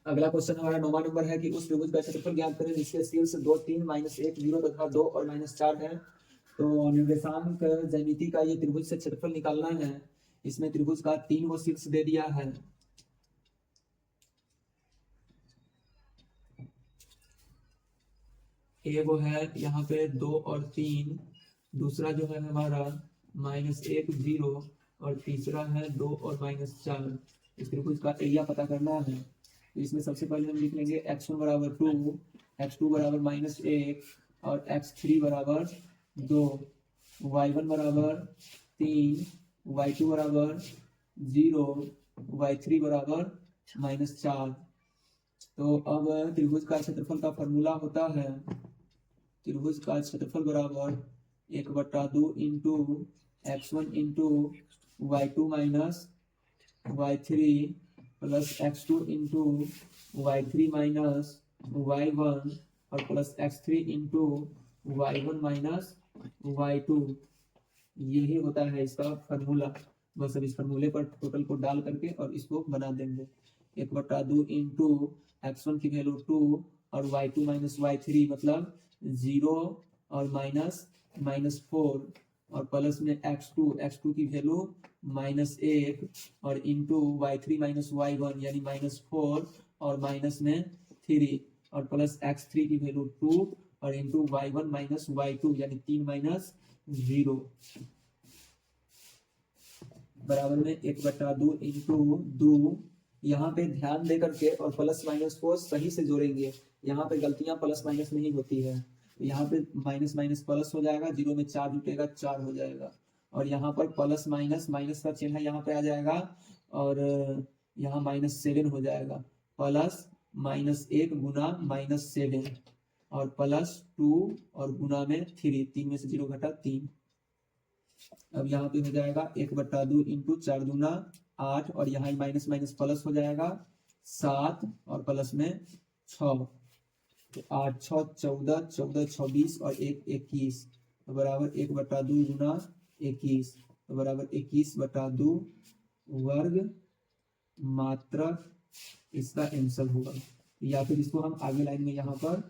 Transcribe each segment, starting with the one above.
अगला क्वेश्चन हमारा 9वां नंबर है कि उस त्रिभुज का क्षेत्रफल ज्ञात करें जिसके शीर्ष 2 3 -1 0 तथा 2 और -4 है। तो निर्देशांक ज्यामिति का ये त्रिभुज से क्षेत्रफल निकालना है। इसमें त्रिभुज का 3 गो शीर्ष दे दिया है। एक वो है यहाँ पे 2 और 3, दूसरा जो है हमारा -1 0 और तीसरा है 2 और -4। इस त्रिभुज का एरिया पता करना है। तो इसमें सबसे पहले हम लिख लेंगे x1 बराबर 2, x2 बराबर -1 और x3 बराबर 2, y1 बराबर 3, y2 बराबर 0, y3 बराबर -4। तो अब त्रिभुज का क्षेत्रफल का फॉर्मूला होता है, त्रिभुज का क्षेत्रफल बराबर 1/2 into x1 into y2 minus y3 plus x2 into y3 minus y1 और plus x3 into y1 minus y2। यही होता है इसका फार्मूला। बस अब इस फार्मूले पर टोटल को डाल करके और इसको बना देंगे। 1/2 इंटू x1 की वैल्यू 2 और y2 माइनस y3 मतलब 0 और -4 और प्लस में x2 की वैल्यू -1 और इंटू y3 माइनस y1 यानी -4 और माइनस में 3 और प्लस x3 की वैल्यू 2 और इंटू y1 माइनस y2 यानी 3 - 0 बराबर में 1/2 इंटू 2। यहाँ पे ध्यान दे करके और प्लस माइनस को सही से जोड़ेंगे। यहाँ पे गलतियां प्लस माइनस में ही होती है। यहाँ पे माइनस माइनस प्लस हो जाएगा, 0 में 4 जुटेगा 4 हो जाएगा और यहाँ पर प्लस माइनस माइनस का चिन्ह यहाँ पे आ जाएगा और यहाँ -7 हो जाएगा। प्लस -1 गुना -7 और प्लस 2 और गुना में 3, 3 में से 0 घटा 3। अब यहाँ पे हो जाएगा 1/2 इंटू 4 दूना 8 और यहाँ माइनस माइनस प्लस हो जाएगा 7 और प्लस में 6। तो 8 6 14, 14 26 और 1 21 तो बराबर 1/2 गुना 21 तो बराबर 21/2 वर्ग मात्रक इसका आंसर होगा। या फिर इसको हम आगे लाइन में यहाँ पर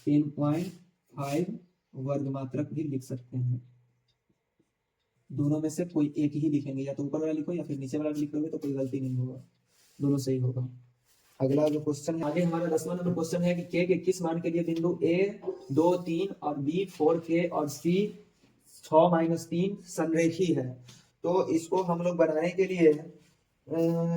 10.5 वर्ग मात्रक भी लिख सकते हैं। दोनों में से कोई एक ही लिखेंगे, या तो ऊपर वाला लिखो या फिर नीचे वाला लिखोगे तो कोई गलती नहीं होगा, दोनों सही होगा। अगला जो क्वेश्चन है आगे हमारा 10वां नंबर क्वेश्चन है कि k के किस मान के लिए बिंदु A 2 3 और B 4k और C 6 - 3 संरेखी है। तो इसको हम लोग बनाने के लिए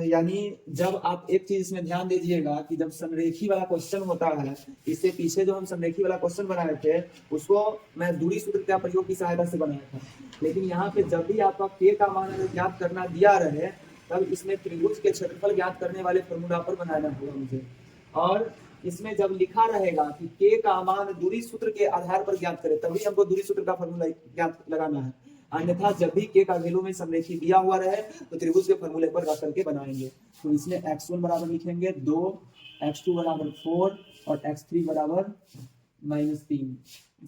यानी जब आप एक चीज इसमें ध्यान दीजिएगा कि जब संरेखी वाला क्वेश्चन होता है, इससे पीछे जो हम संरेखी वाला क्वेश्चन बनाए थे उसको मैं दूरी सूत्र का प्रयोग की सहायता से बनाया था। लेकिन यहाँ पे जब भी आपका k का मान ज्ञात करना दिया रहे तब इसमें त्रिभुज के क्षेत्रफल ज्ञात करने वाले फॉर्मूला पर बनाना होगा मुझे। और इसमें जब लिखा रहेगा कि k का मान दूरी सूत्र के आधार पर ज्ञात करें तभी हमको दूरी सूत्र का फॉर्मूला ज्ञात लगाना है। अन्यथा जब भी k का वैल्यू में संरेखी दिया हुआ रहे तो त्रिभुज के फॉर्मूले पर रख करके बनाएंगे। तो इसमें x1 बराबर लिखेंगे 2, x2 बराबर 4 और x3 बराबर -3,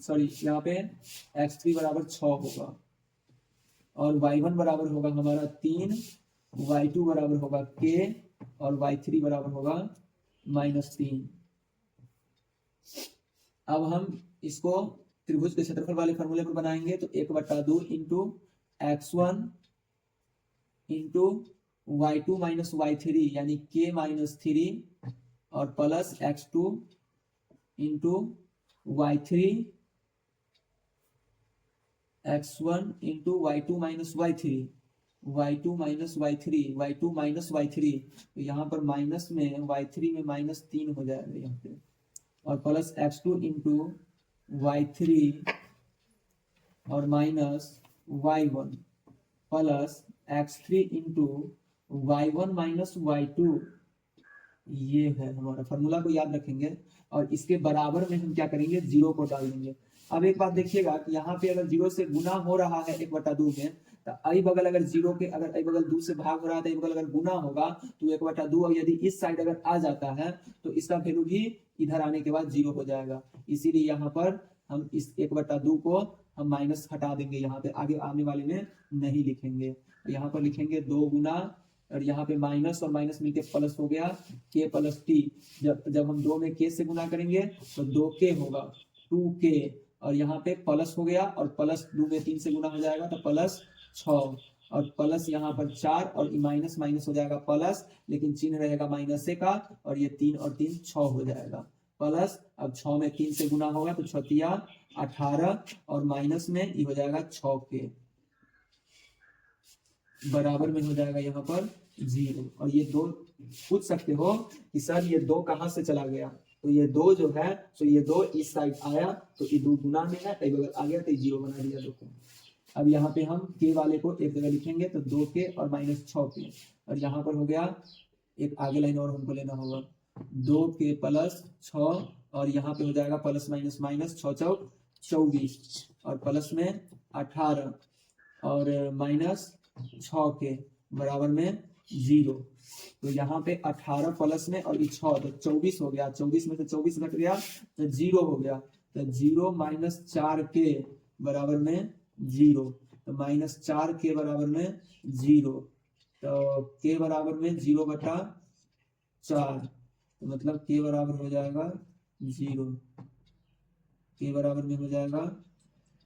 सॉरी यहाँ पे x3 बराबर 6 होगा और y1 बराबर होगा हमारा 3, y2 बराबर होगा k और y3 बराबर होगा -3। अब हम इसको त्रिभुज के क्षेत्रफल वाले फॉर्मूले पर बनाएंगे। तो 1/2 into x1 into y2 minus y3 यानी k -3 और plus x2 into y3 x1 into y2 minus y3 y2 minus y3 तो यहाँ पर माइनस में y3 में -3 हो जाएगा यहाँ पे और प्लस x2 इंटू y3 और minus y1 plus x3 into y1 minus y2। ये है हमारा फॉर्मूला को याद रखेंगे और इसके बराबर में हम क्या करेंगे 0 को डाल देंगे। अब एक बात देखिएगा कि यहाँ पे अगर 0 से गुना हो रहा है 1/2 में तो आई बगल अगर 0 के अगर आई बगल 2 से भाग हो रहा है तो आई बगल अगर गुना होगा तो 1/2 और यदि इस साइड अगर आ जाता है तो इसका वैल्यू भी इधर आने के बाद 0 हो जाएगा। इसीलिए यहाँ पर हम इस 1/2 को हम माइनस हटा देंगे, यहाँ पे आगे आने वाले में नहीं लिखेंगे। यहाँ पर लिखेंगे 2 गुना और यहाँ पे माइनस और माइनस मिलके प्लस हो गया k प्लस टी। जब हम 2 में k से गुना करेंगे तो 2k होगा 2k, और यहाँ पे प्लस हो गया और प्लस 2 में 3 से गुना हो जाएगा तो प्लस 6, और प्लस यहाँ पर 4 और माइनस माइनस हो जाएगा प्लस, लेकिन चिन्ह रहेगा माइनस का, और ये 3 और 3 6 हो जाएगा प्लस। अब 6 में 3 से गुना होगा तो 6 18, और माइनस में ये हो जाएगा 6 के बराबर में हो जाएगा यहाँ पर 0। और ये 2 पूछ सकते हो कि सर ये 2 कहाँ से चला गया, तो ये 2 जो है, तो ये 2 इस साइड आया तो ये 2 गुना में है, कई बगल आ गया तो 0 बना दिया 2 को। अब यहाँ पे हम k वाले को एक जगह लिखेंगे तो 2k और माइनस 6k, और यहाँ पर हो गया एक आगे लाइन और हमको लेना होगा 2k प्लस 6, और यहाँ पे हो जाएगा प्लस माइनस माइनस 6 चौक 24, और प्लस में 18 और माइनस 6k बराबर में 0। तो यहाँ पे 18 प्लस में और 6 तो 24 हो गया, 24 में से 24 घट गया तो 0 हो गया, तो 0 माइनस 4k बराबर में 0, तो माइनस 4k बराबर में 0, तो k बराबर में 0 बटा 4, तो मतलब k बराबर हो जाएगा 0, k बराबर में हो जाएगा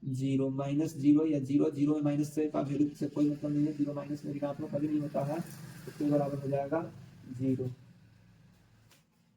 0, माइनस 0 या 0 0 में माइनस से का वैल्यू से कोई मतलब नहीं है, 0 माइनस में ऋणात्मक कभी नहीं होता है, तो k बराबर हो जाएगा 0।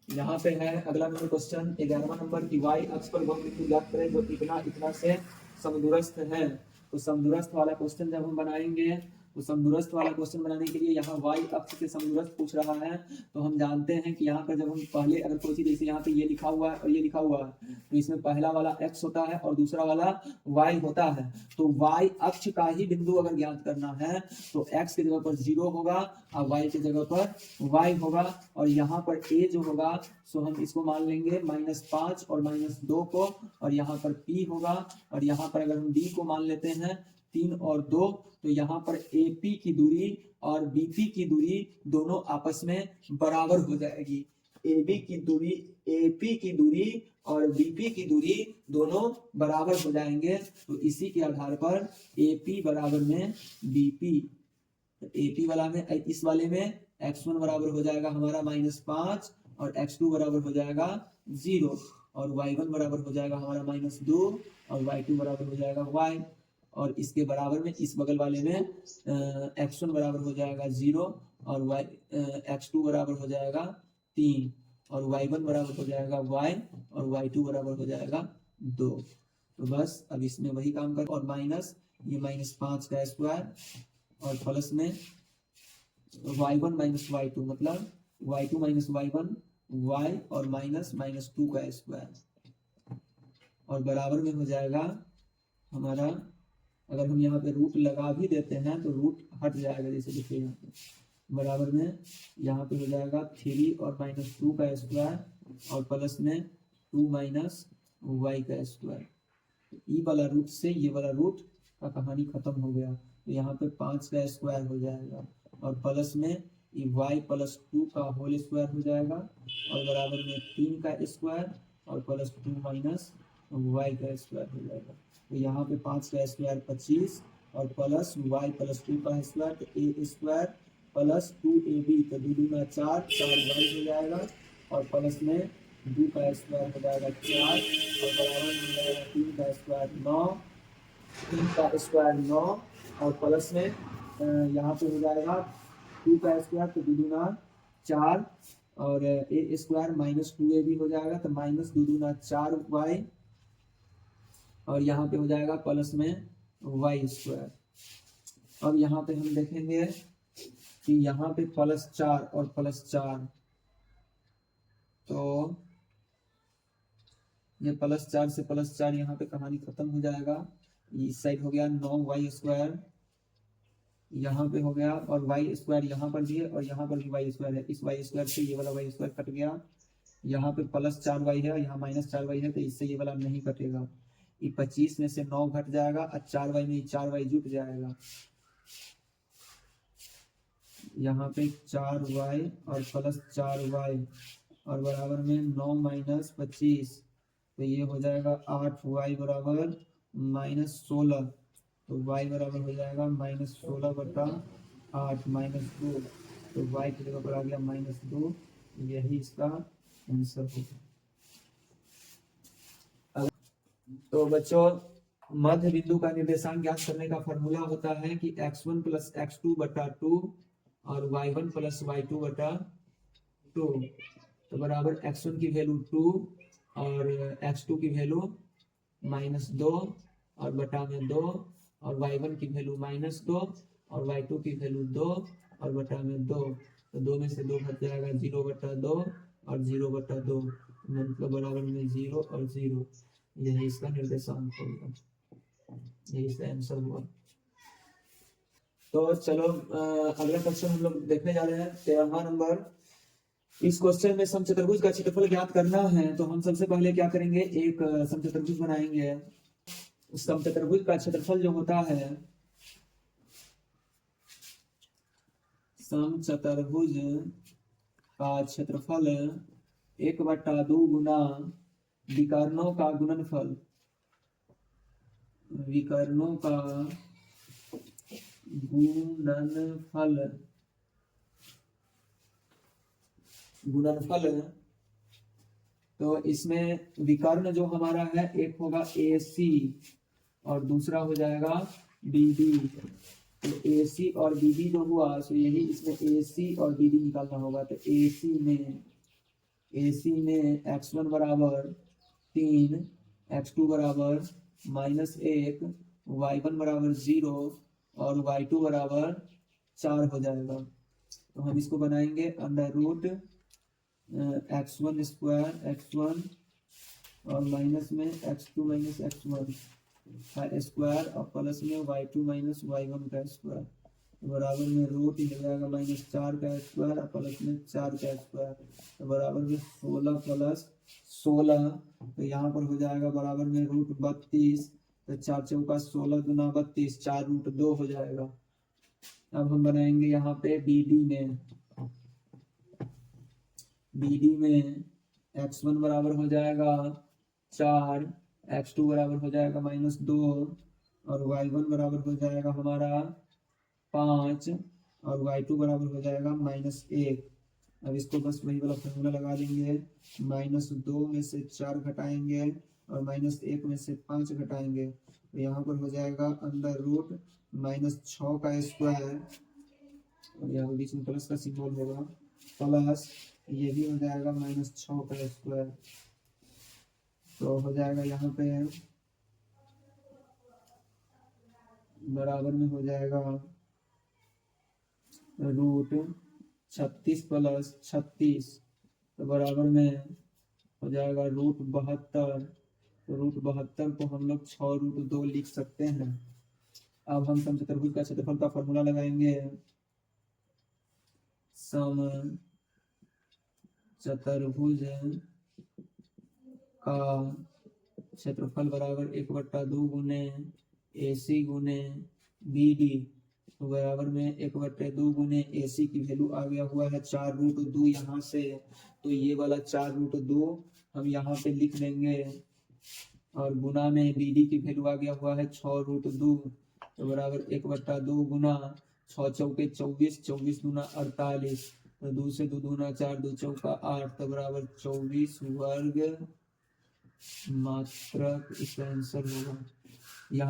यहाँ पे है अगला नंबर क्वेश्चन 11वां नंबर की y अक्ष पर वह बिंदु ज्ञात करें जो इतना इतना से समदूरस्थ है। तो समदूरस्थ वाला क्वेश्चन जब हम बनाएंगे, तो समदूरस्थ वाला क्वेश्चन बनाने के लिए यहाँ y अक्ष से समदूरस्थ पूछ रहा है, तो हम जानते हैं कि यहाँ पर जब हम पहले अगर कोई चीज जैसे यहाँ पे ये लिखा हुआ है और ये लिखा हुआ है, तो इसमें पहला वाला x होता है और दूसरा वाला y होता है। तो y अक्ष का ही बिंदु अगर ज्ञात करना है तो x की जगह पर 0 होगा और y की जगह पर y होगा, और यहाँ पर a जो होगा सो हम इसको मान लेंगे -5 और -2 को, और यहाँ पर p होगा, और यहाँ पर अगर हम b को मान लेते हैं 3 और 2, तो यहाँ पर AP की दूरी और BP की दूरी दोनों आपस में बराबर हो जाएगी। AB की दूरी, AP की दूरी और BP की दूरी दोनों बराबर हो जाएंगे, तो इसी के आधार पर AP बराबर में BP, तो AP वाला में इस वाले में x1 बराबर हो जाएगा हमारा -5 और x2 बराबर हो जाएगा 0, और y1 बराबर हो जाएगा हमारा -2 और y2 बराबर हो जाएगा y, और इसके बराबर में इस बगल वाले में x1 बराबर हो जाएगा 0 और x2 बराबर हो जाएगा 3, और y1 बराबर हो जाएगा y और y2 बराबर हो जाएगा 2। तो बस अब इसमें वही काम कर, और माइनस ये -5 का स्क्वायर और प्लस में y1 माइनस y2 मतलब y2 माइनस y1 y और -2 का स्क्वायर, और बराबर में हो जाएगा हमारा, अगर हम यहाँ पे रूट लगा भी देते हैं तो रूट हट जाएगा, जैसे देखिए यहाँ पे बराबर में यहाँ पे हो जाएगा 3 और -2 का स्क्वायर और प्लस में 2 माइनस y का स्क्वायर। ई वाला रूट से ये वाला रूट का कहानी खत्म हो गया, तो यहाँ पे 5 का स्क्वायर हो जाएगा और प्लस में y प्लस 2 का होल स्क्वायर हो जाएगा, और बराबर में 3 का स्क्वायर और प्लस 2 माइनस y का स्क्वायर हो जाएगा। तो यहाँ पे 5 का स्क्वायर 25 और प्लस y प्लस 2 का स्क्वायर, तो a स्क्वायर प्लस 2ab, तो 2 दूना 4 4y हो जाएगा, और प्लस में 2 का स्क्वायर हो जाएगा 4 और बराबर में जाएगा 3 का स्क्वायर 9, 3 का स्क्वायर 9 और प्लस में यहाँ पे हो जाएगा 2 का स्क्वायर, तो 2 दूना 4 और a स्क्वायर -2ab हो जाएगा, तो -2 दूना 4y, और यहाँ पे हो जाएगा प्लस में y स्क्वायर। अब यहाँ पे हम देखेंगे कि यहाँ पे +4 और +4, तो ये +4 से +4 यहाँ पे कहानी खत्म हो जाएगा। इस साइड हो गया 9y स्क्वायर, यहाँ पे हो गया, और y स्क्वायर यहाँ पर भी है और यहाँ पर भी y स्क्वायर है, इस y स्क्वायर से ये वाला y स्क्वायर कट गया, यहाँ पे +4y है, यहाँ -4y है, तो इससे ये वाला नहीं कटेगा। ये 25 में से 9 घट जाएगा और 4y में 4y जुट जाएगा, यहाँ पे 4y और प्लस 4y और बराबर में 9 माइनस 25, तो ये हो जाएगा 8y बराबर -16, तो y बराबर हो जाएगा -16 बटा 8 -2, तो y की जगह पर आ गया -2, यही इसका आंसर होगा। तो बच्चों मध्य बिंदु का निर्देशांक ज्ञात करने का फॉर्मूला होता है कि x1 + x2 बटा 2 और y1 + y2 बटा 2, तो बराबर x1 की वैल्यू 2 और x2 की वैल्यू -2 और बटा में 2 और y1 की वैल्यू -2 और y2 की वैल्यू 2 और बटा में 2, तो 2 में से 2 घट जाएगा 0/2 और 0/2, मतलब बराबर में 0 और 0, यही इसका निर्देशांक होगा, यही इसका आंसर हुआ। तो चलो अगला क्वेश्चन हम लोग देखने जा रहे हैं 13वां नंबर। इस क्वेश्चन में समचतुर्भुज का क्षेत्रफल ज्ञात करना है, तो हम सबसे पहले क्या करेंगे, एक समचतुर्भुज बनाएंगे। उस समचतुर्भुज का क्षेत्रफल जो होता है, समचतुर्भुज का क्षेत्रफल 1/2 गुना विकर्णों का गुणनफल, विकर्णों का गुणनफल। तो इसमें विकर्ण जो हमारा है, एक होगा AC और दूसरा हो जाएगा BD। तो AC और BD जो हुआ, तो यही इसमें AC और BD निकालना होगा। तो AC में x1 बराबर 3, x2 बराबर -1, y1 बराबर 0 और y2 बराबर 4 हो जाएगा। तो हम इसको बनाएंगे under root x1 square x1 और माइनस में x2 - x1 का स्क्वायर और प्लस में y2 - y1 का स्क्वायर, बराबर में रूट हो जाएगा -4 का स्क्वायर और प्लस में 4 का स्क्वायर, तो बराबर में 16 + 16, तो यहाँ पर हो जाएगा बराबर में √32, तो 4 चौका 16 दूना 32, 4√2 हो जाएगा। अब हम बनाएंगे यहाँ पे BD में x1 बराबर हो जाएगा 4, x2 बराबर हो जाएगा -2 और y1 बराबर हो जाएगा हमारा 5 और y2 बराबर हो जाएगा -1। अब इसको बस वही वाला फॉर्मूला लगा देंगे, -2 में से 4 घटाएंगे और -1 में से 5 घटाएंगे, तो यहाँ पर हो जाएगा अंडर रूट -6 का स्क्वायर और यहाँ बीच में प्लस का सिंबल होगा, प्लस ये भी हो जाएगा -6 का स्क्वायर, तो हो जाएगा यहाँ पे बराबर में हो जाएगा √36 + 36, तो बराबर में हो जाएगा √72, तो √72 को हम लोग 6√2 लिख सकते हैं। अब हम समचतुर्भुज का क्षेत्रफल का फॉर्मूला लगाएंगे। समचतुर्भुज का क्षेत्रफल बराबर 1/2 गुने AC गुने BD, तो बराबर में 1/2 गुने AC की वैल्यू आ गया हुआ है 4√2 यहाँ से, तो ये वाला 4√2 हम यहाँ पे लिख देंगे और गुना में BD की वैल्यू आ गया हुआ है 6√2, तो बराबर 1/2 गुना 6 चौके 24, 24 दूना 48, तो 2 से 2 दूना 4, 2 चौका 8, तो बराबर 24 वर्ग मात्रक इसका आंसर होगा।